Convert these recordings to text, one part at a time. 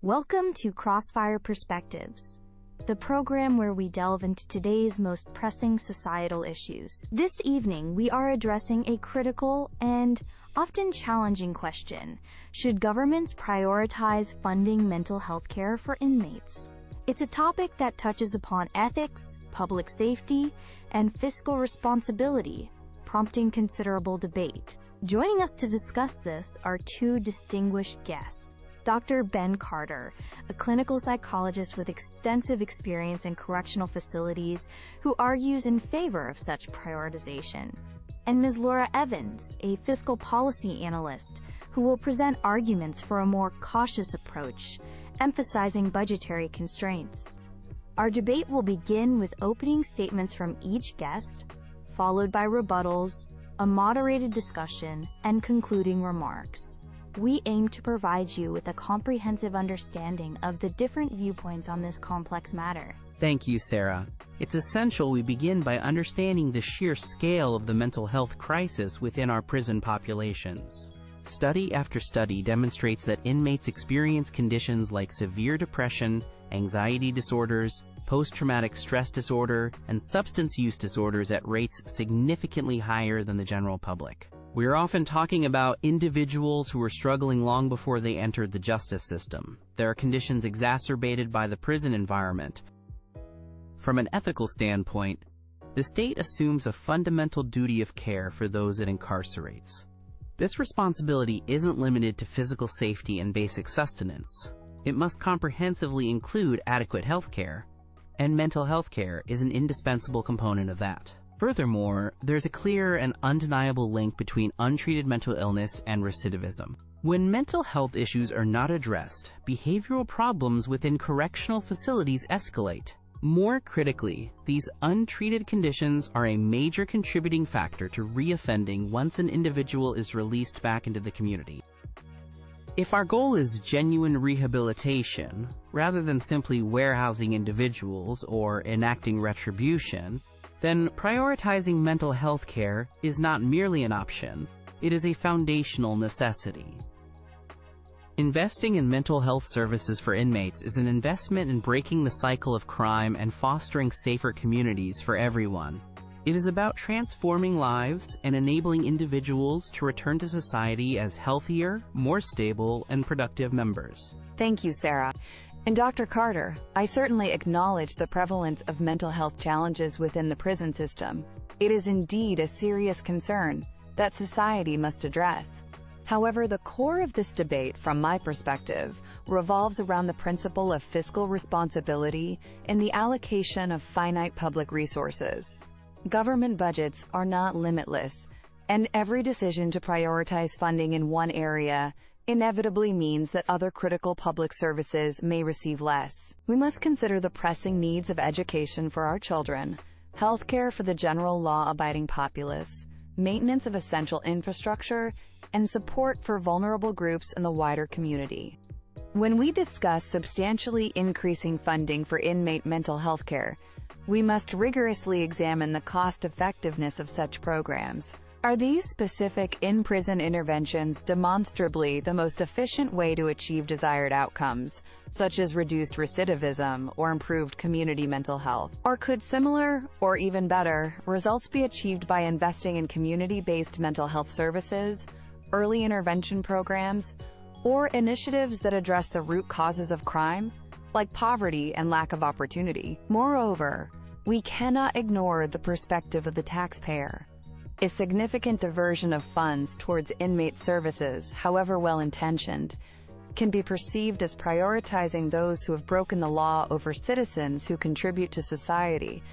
Welcome to Crossfire Perspectives, the program where we delve into today's most pressing societal issues. This evening, we are addressing a critical and often challenging question: should governments prioritize funding mental health care for inmates? It's a topic that touches upon ethics, public safety, and fiscal responsibility, prompting considerable debate. Joining us to discuss this are two distinguished guests. Dr. Ben Carter, a clinical psychologist with extensive experience in correctional facilities who argues in favor of such prioritization, and Ms. Laura Evans, a fiscal policy analyst who will present arguments for a more cautious approach, emphasizing budgetary constraints. Our debate will begin with opening statements from each guest, followed by rebuttals, a moderated discussion, and concluding remarks. We aim to provide you with a comprehensive understanding of the different viewpoints on this complex matter. Thank you, Sarah. It's essential we begin by understanding the sheer scale of the mental health crisis within our prison populations. Study after study demonstrates that inmates experience conditions like severe depression, anxiety disorders, post-traumatic stress disorder, and substance use disorders at rates significantly higher than the general public. We're often talking about individuals who were struggling long before they entered the justice system. There are conditions exacerbated by the prison environment. From an ethical standpoint, the state assumes a fundamental duty of care for those it incarcerates. This responsibility isn't limited to physical safety and basic sustenance. It must comprehensively include adequate health care, and mental health care is an indispensable component of that. Furthermore, there's a clear and undeniable link between untreated mental illness and recidivism. When mental health issues are not addressed, behavioral problems within correctional facilities escalate. More critically, these untreated conditions are a major contributing factor to reoffending once an individual is released back into the community. If our goal is genuine rehabilitation, rather than simply warehousing individuals or enacting retribution, then prioritizing mental health care is not merely an option, it is a foundational necessity. Investing in mental health services for inmates is an investment in breaking the cycle of crime and fostering safer communities for everyone. It is about transforming lives and enabling individuals to return to society as healthier, more stable, and productive members. Thank you, Sarah. And Dr. Carter, I certainly acknowledge the prevalence of mental health challenges within the prison system. It is indeed a serious concern that society must address. However, the core of this debate, from my perspective, revolves around the principle of fiscal responsibility and the allocation of finite public resources. Government budgets are not limitless, and every decision to prioritize funding in one area inevitably means that other critical public services may receive less. We must consider the pressing needs of education for our children, healthcare for the general law-abiding populace, maintenance of essential infrastructure, and support for vulnerable groups in the wider community. When we discuss substantially increasing funding for inmate mental health care, we must rigorously examine the cost-effectiveness of such programs. Are these specific in-prison interventions demonstrably the most efficient way to achieve desired outcomes, such as reduced recidivism or improved community mental health? Or could similar, or even better, results be achieved by investing in community-based mental health services, early intervention programs, or initiatives that address the root causes of crime, like poverty and lack of opportunity? Moreover, we cannot ignore the perspective of the taxpayer. A significant diversion of funds towards inmate services, however well-intentioned, can be perceived as prioritizing those who have broken the law over citizens who contribute to society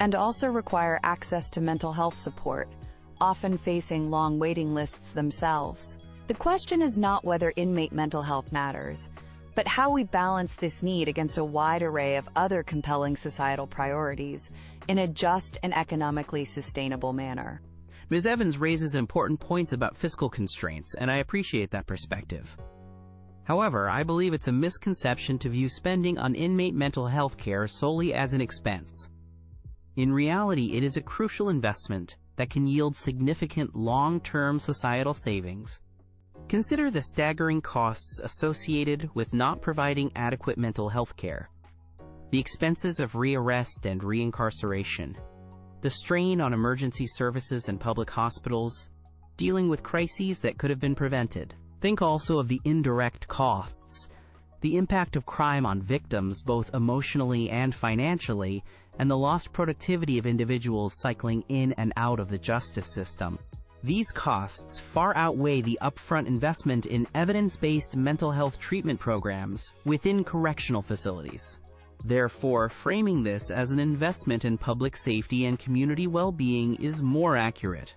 and also require access to mental health support, often facing long waiting lists themselves. The question is not whether inmate mental health matters, but how we balance this need against a wide array of other compelling societal priorities in a just and economically sustainable manner. Ms. Evans raises important points about fiscal constraints, and I appreciate that perspective. However, I believe it's a misconception to view spending on inmate mental health care solely as an expense. In reality, it is a crucial investment that can yield significant long-term societal savings. Consider the staggering costs associated with not providing adequate mental health care, the expenses of rearrest and reincarceration, the strain on emergency services and public hospitals, dealing with crises that could have been prevented. Think also of the indirect costs, the impact of crime on victims both emotionally and financially, and the lost productivity of individuals cycling in and out of the justice system. These costs far outweigh the upfront investment in evidence-based mental health treatment programs within correctional facilities. Therefore, framing this as an investment in public safety and community well-being is more accurate.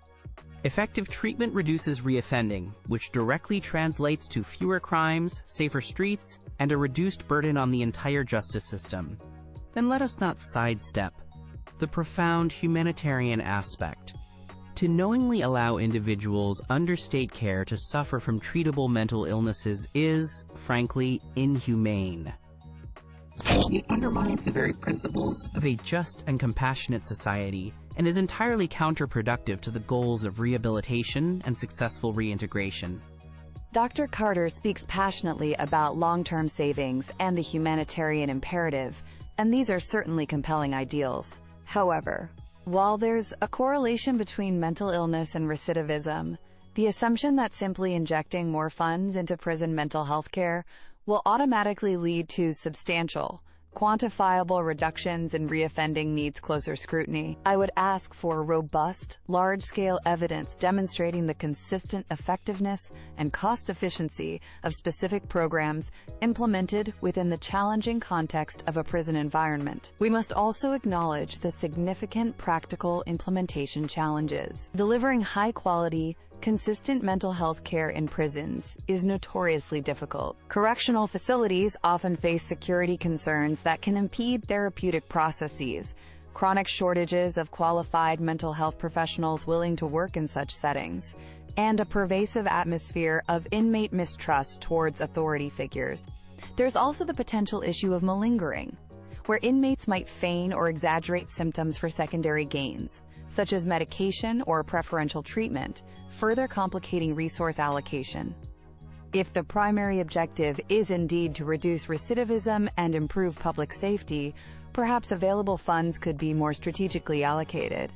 Effective treatment reduces reoffending, which directly translates to fewer crimes, safer streets, and a reduced burden on the entire justice system. Then let us not sidestep the profound humanitarian aspect. To knowingly allow individuals under state care to suffer from treatable mental illnesses is, frankly, inhumane. It undermines the very principles of a just and compassionate society and is entirely counterproductive to the goals of rehabilitation and successful reintegration. Dr. Carter speaks passionately about long-term savings and the humanitarian imperative, and these are certainly compelling ideals. However, while there's a correlation between mental illness and recidivism, the assumption that simply injecting more funds into prison mental health care will automatically lead to substantial, quantifiable reductions in reoffending needs closer scrutiny. I would ask for robust, large-scale evidence demonstrating the consistent effectiveness and cost efficiency of specific programs implemented within the challenging context of a prison environment. We must also acknowledge the significant practical implementation challenges. Delivering high-quality, consistent mental health care in prisons is notoriously difficult. Correctional facilities often face security concerns that can impede therapeutic processes, chronic shortages of qualified mental health professionals willing to work in such settings, and a pervasive atmosphere of inmate mistrust towards authority figures. There's also the potential issue of malingering, where inmates might feign or exaggerate symptoms for secondary gains, such as medication or preferential treatment, further complicating resource allocation. If the primary objective is indeed to reduce recidivism and improve public safety, perhaps available funds could be more strategically allocated.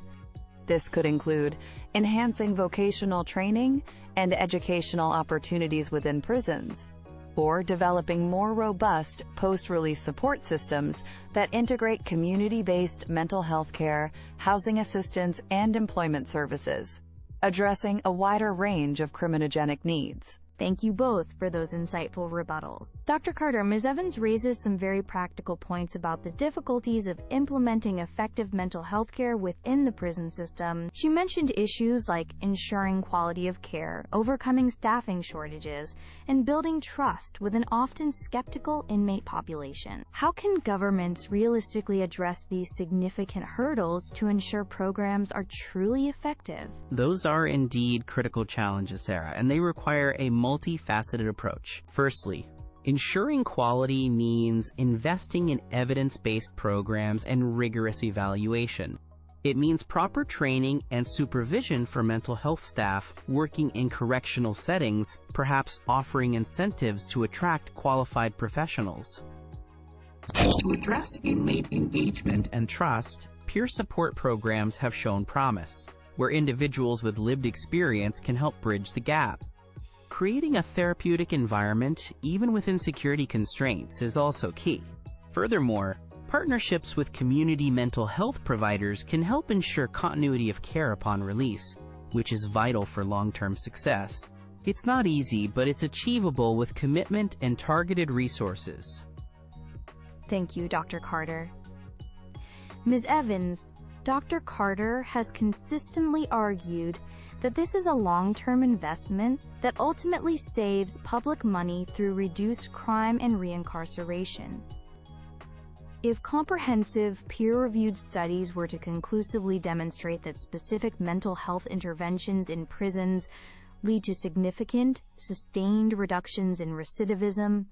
This could include enhancing vocational training and educational opportunities within prisons, or developing more robust post-release support systems that integrate community-based mental health care, housing assistance, and employment services, addressing a wider range of criminogenic needs. Thank you both for those insightful rebuttals. Dr. Carter, Ms. Evans raises some very practical points about the difficulties of implementing effective mental health care within the prison system. She mentioned issues like ensuring quality of care, overcoming staffing shortages, and building trust with an often skeptical inmate population. How can governments realistically address these significant hurdles to ensure programs are truly effective? Those are indeed critical challenges, Sarah, and they require a multifaceted approach. Firstly, ensuring quality means investing in evidence-based programs and rigorous evaluation. It means proper training and supervision for mental health staff working in correctional settings, perhaps offering incentives to attract qualified professionals. To address inmate engagement and trust, peer support programs have shown promise, where individuals with lived experience can help bridge the gap. Creating a therapeutic environment, even within security constraints, is also key. Furthermore, partnerships with community mental health providers can help ensure continuity of care upon release, which is vital for long-term success. It's not easy, but it's achievable with commitment and targeted resources. Thank you, Dr. Carter. Ms. Evans, Dr. Carter has consistently argued that this is a long-term investment that ultimately saves public money through reduced crime and reincarceration. If comprehensive, peer-reviewed studies were to conclusively demonstrate that specific mental health interventions in prisons lead to significant, sustained reductions in recidivism,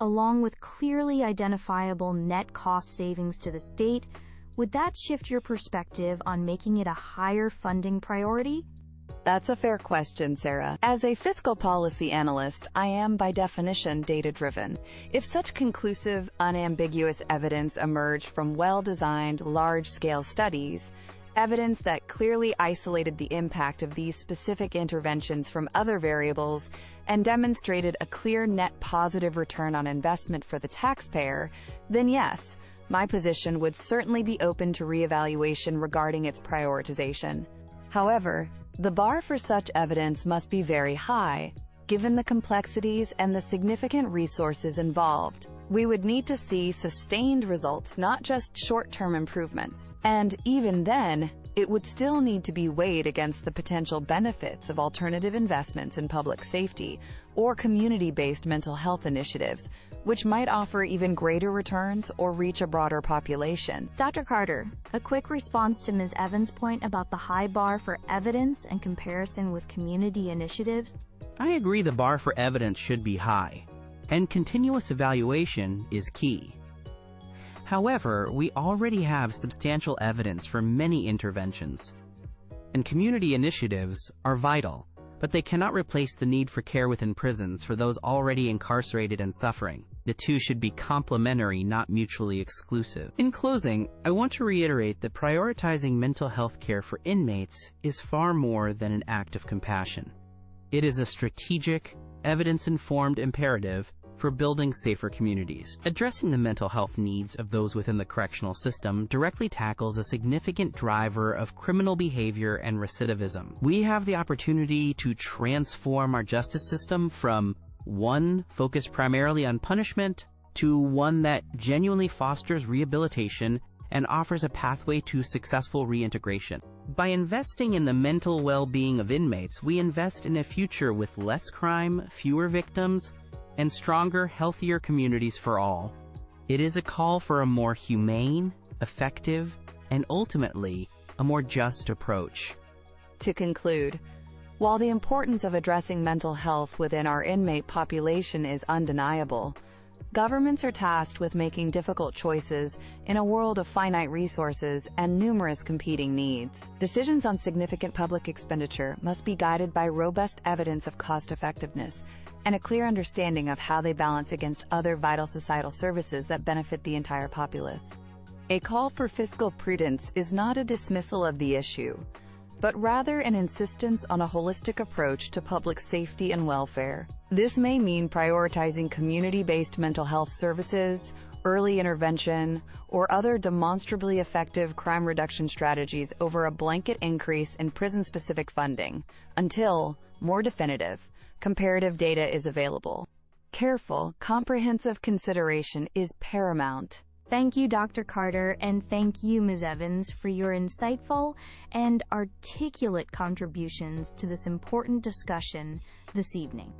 along with clearly identifiable net cost savings to the state, would that shift your perspective on making it a higher funding priority? That's a fair question, Sarah. As a fiscal policy analyst, I am by definition data-driven. If such conclusive, unambiguous evidence emerged from well-designed, large-scale studies, evidence that clearly isolated the impact of these specific interventions from other variables and demonstrated a clear net positive return on investment for the taxpayer, then yes, my position would certainly be open to reevaluation regarding its prioritization. However, the bar for such evidence must be very high, given the complexities and the significant resources involved. We would need to see sustained results, not just short-term improvements. And even then, it would still need to be weighed against the potential benefits of alternative investments in public safety or community-based mental health initiatives, which might offer even greater returns or reach a broader population. Dr. Carter, a quick response to Ms. Evans' point about the high bar for evidence and comparison with community initiatives? I agree the bar for evidence should be high, and continuous evaluation is key. However, we already have substantial evidence for many interventions, and community initiatives are vital, but they cannot replace the need for care within prisons for those already incarcerated and suffering. The two should be complementary, not mutually exclusive. In closing, I want to reiterate that prioritizing mental health care for inmates is far more than an act of compassion. It is a strategic, evidence-informed imperative for building safer communities. Addressing the mental health needs of those within the correctional system directly tackles a significant driver of criminal behavior and recidivism. We have the opportunity to transform our justice system from one focused primarily on punishment to one that genuinely fosters rehabilitation and offers a pathway to successful reintegration. By investing in the mental well-being of inmates, we invest in a future with less crime, fewer victims, and stronger, healthier communities for all. It is a call for a more humane, effective, and ultimately, a more just approach. To conclude, while the importance of addressing mental health within our inmate population is undeniable, governments are tasked with making difficult choices in a world of finite resources and numerous competing needs. Decisions on significant public expenditure must be guided by robust evidence of cost-effectiveness and a clear understanding of how they balance against other vital societal services that benefit the entire populace. A call for fiscal prudence is not a dismissal of the issue, but rather an insistence on a holistic approach to public safety and welfare. This may mean prioritizing community-based mental health services, early intervention, or other demonstrably effective crime reduction strategies over a blanket increase in prison-specific funding, until, more definitive, comparative data is available. Careful, comprehensive consideration is paramount. Thank you, Dr. Carter, and thank you, Ms. Evans, for your insightful and articulate contributions to this important discussion this evening.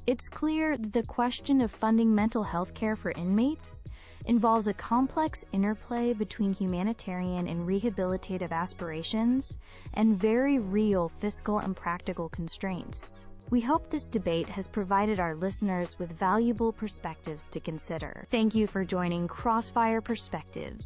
It's clear that the question of funding mental health care for inmates involves a complex interplay between humanitarian and rehabilitative aspirations and very real fiscal and practical constraints. We hope this debate has provided our listeners with valuable perspectives to consider. Thank you for joining Crossfire Perspectives.